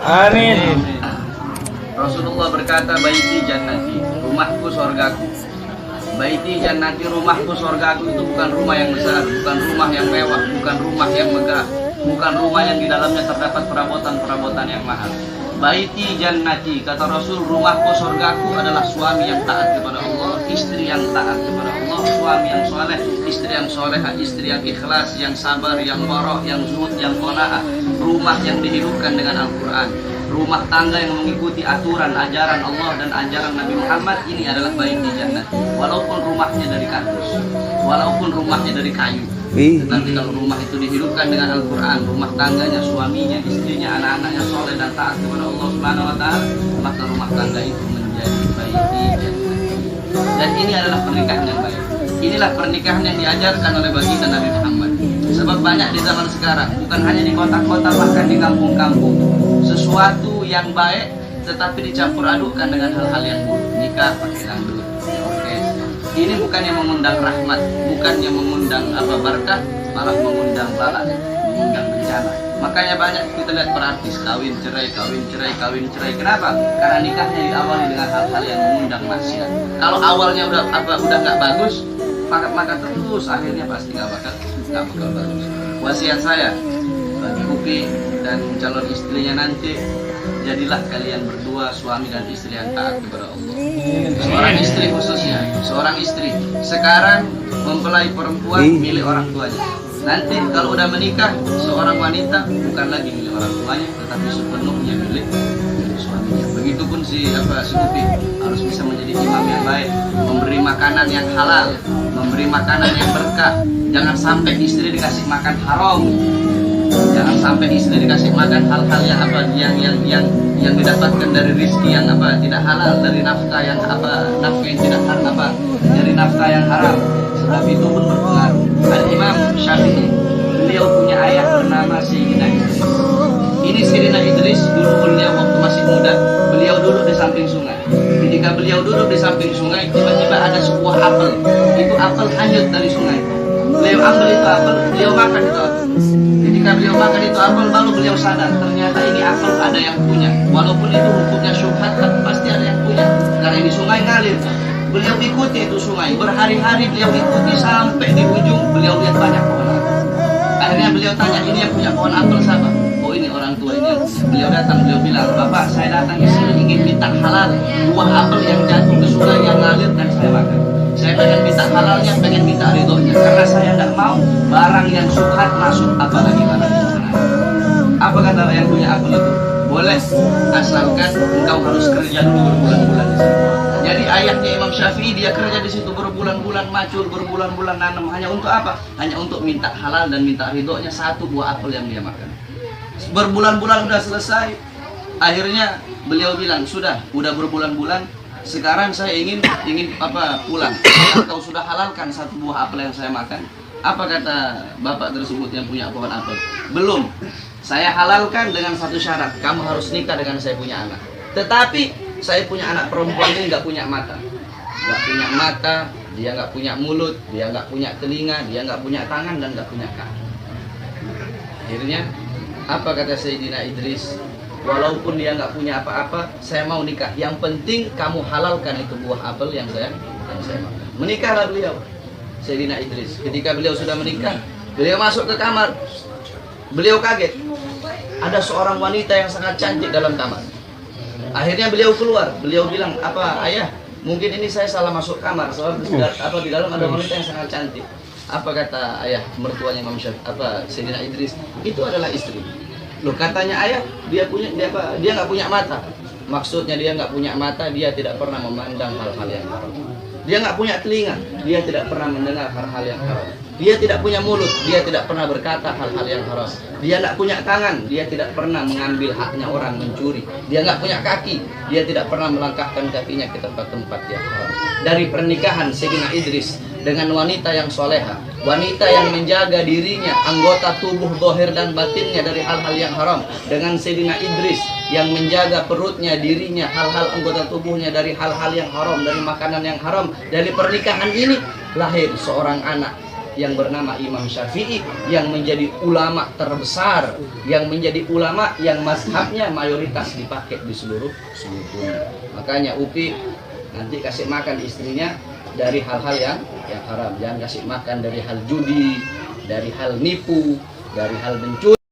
Amin. Rasulullah berkata, baiti jannati, rumahku sorgaku. Baiti jannati, rumahku sorgaku itu bukan rumah yang besar, bukan rumah yang mewah, bukan rumah yang megah, bukan rumah yang di dalamnya terdapat perabotan-perabotan yang mahal. Baiti jannati, kata Rasul, rumahku sorgaku adalah suami yang taat kepada Allah, istri yang taat kepada Allah, suami yang soleh, istri yang soleha, istri yang ikhlas, yang sabar, yang warah, yang zuhud, yang qanaah. Rumah yang dihidupkan dengan Al-Quran, rumah tangga yang mengikuti aturan, ajaran Allah dan ajaran Nabi Muhammad, ini adalah baiti jannati. Walaupun rumahnya dari kardus, walaupun rumahnya dari kayu, tetapi kalau rumah itu dihidupkan dengan Al-Quran, rumah tangganya, suaminya, istrinya, anak-anaknya soleh dan taat kepada Allah Subhanahu wa Ta'ala, maka rumah tangga itu menjadi baiti jannati. Dan ini adalah pernikahan yang baik. Inilah pernikahan yang diajarkan oleh baginda Nabi Muhammad. Sebab banyak di zaman sekarang, bukan hanya di kota-kota, bahkan di kampung-kampung, sesuatu yang baik tetapi dicampur adukkan dengan hal-hal yang buruk. Nikah pakai dangdut, orkes. Ini bukan yang mengundang rahmat, bukan yang mengundang berkah, malah mengundang bala, mengundang bencana. Makanya banyak kita lihat berartis kawin cerai, kawin cerai, kawin cerai. Kenapa? Karena nikahnya diawali dengan hal-hal yang mengundang maksiat. Kalau awalnya udah nggak bagus, maka terus akhirnya pasti nggak bakal bagus. Wasiat saya bagi Upi dan calon istrinya nanti, jadilah kalian berdua suami dan istri yang taat kepada Allah. Seorang istri khususnya, seorang istri sekarang mempelai perempuan milik orang tuanya. Nanti kalau udah menikah, seorang wanita bukan lagi milik orang tuanya, tetapi sepenuhnya milik suaminya. Begitupun si Upi harus bisa menjadi imam yang baik, memberi makanan yang halal, memberi makanan yang berkah. Jangan sampai istri dikasih makan haram. Jangan sampai istri dikasih makan hal-hal yang didapatkan dari rezeki yang tidak halal, dari nafkah yang tidak halal, dari nafkah yang haram. Sebab itu pun berpengaruh. Al-Imam Syafi'i, beliau punya ayah bernama Sayyidina Idris. Ini Sayyidina Idris, dulu beliau waktu masih muda, beliau duduk di samping sungai. Ketika beliau duduk di samping sungai, tiba-tiba ada sebuah apel. Itu apel hanyut dari sungai. Beliau ambil itu apel, beliau makan itu apel. Ketika beliau makan itu apel, baru beliau sadar ternyata ini apel ada yang punya. Walaupun itu hukumnya syubhat, tapi pasti ada yang punya. Karena ini sungai ngalir. Beliau ikuti itu sungai, berhari-hari beliau ikuti sampai di ujung beliau lihat banyak pohon apel. Akhirnya beliau tanya, ini yang punya pohon apel siapa? Oh, ini orang tua ini. Beliau datang, beliau bilang, Bapak, saya datang di sini ingin minta halal buah apel yang jatuh ke sungai yang ngalir dan saya makan. Saya pengen minta halalnya, pengen minta ridhonya, karena saya tidak mau barang yang syubhat masuk, apalagi barang yang halal. Apa kata yang punya apel itu? Boleh, asalkan engkau harus kerja dulu berbulan-bulan di situ. Jadi ayahnya Imam Syafi'i, dia kerja di situ berbulan-bulan, macul, berbulan-bulan nanam. Hanya untuk apa? Hanya untuk minta halal dan minta ridhonya satu buah apel yang dia makan. Berbulan-bulan udah selesai. Akhirnya beliau bilang, sudah berbulan-bulan. Sekarang saya ingin pulang. Kau sudah halalkan satu buah apel yang saya makan. Apa kata bapak tersebut yang punya pohon apel? Belum. Saya halalkan dengan satu syarat. Kamu harus nikah dengan saya punya anak. Tetapi saya punya anak perempuan ini nggak punya mata. Nggak punya mata, dia nggak punya mulut, dia nggak punya telinga, dia nggak punya tangan dan nggak punya kaki. Akhirnya apa kata Sayyidina Idris? Walaupun dia nggak punya apa-apa, saya mau nikah. Yang penting kamu halalkan itu buah apel yang saya makan. Menikahlah beliau, Sayyidina Idris. Ketika beliau sudah menikah, beliau masuk ke kamar. Beliau kaget. Ada seorang wanita yang sangat cantik dalam kamar. Akhirnya beliau keluar. Beliau bilang, apa ayah? Mungkin ini saya salah masuk kamar. Soalnya di dalam ada wanita yang sangat cantik. Apa kata ayah mertuanya Imam Syafi'i? Sayyidina Idris, itu adalah istri. Loh, katanya ayah dia nggak punya mata. Maksudnya dia nggak punya mata, dia tidak pernah memandang hal-hal yang haram. Dia nggak punya telinga, dia tidak pernah mendengar hal-hal yang haram. Dia tidak punya mulut, dia tidak pernah berkata hal-hal yang haram. Dia nggak punya tangan, dia tidak pernah mengambil haknya orang, mencuri. Dia nggak punya kaki, dia tidak pernah melangkahkan kakinya ke tempat-tempat yang haram. Dari pernikahan Sayyidina Idris dengan wanita yang soleha, wanita yang menjaga dirinya, anggota tubuh zahir dan batinnya dari hal-hal yang haram, dengan Sayyidina Idris yang menjaga perutnya, dirinya, hal-hal anggota tubuhnya dari hal-hal yang haram, dari makanan yang haram. Dari pernikahan ini lahir seorang anak yang bernama Imam Syafi'i, yang menjadi ulama terbesar, yang menjadi ulama yang mazhabnya mayoritas dipakai di seluruh dunia. Makanya Upi nanti kasih makan istrinya dari hal-hal yang haram. Jangan kasih makan dari hal judi, dari hal nipu, dari hal mencuri.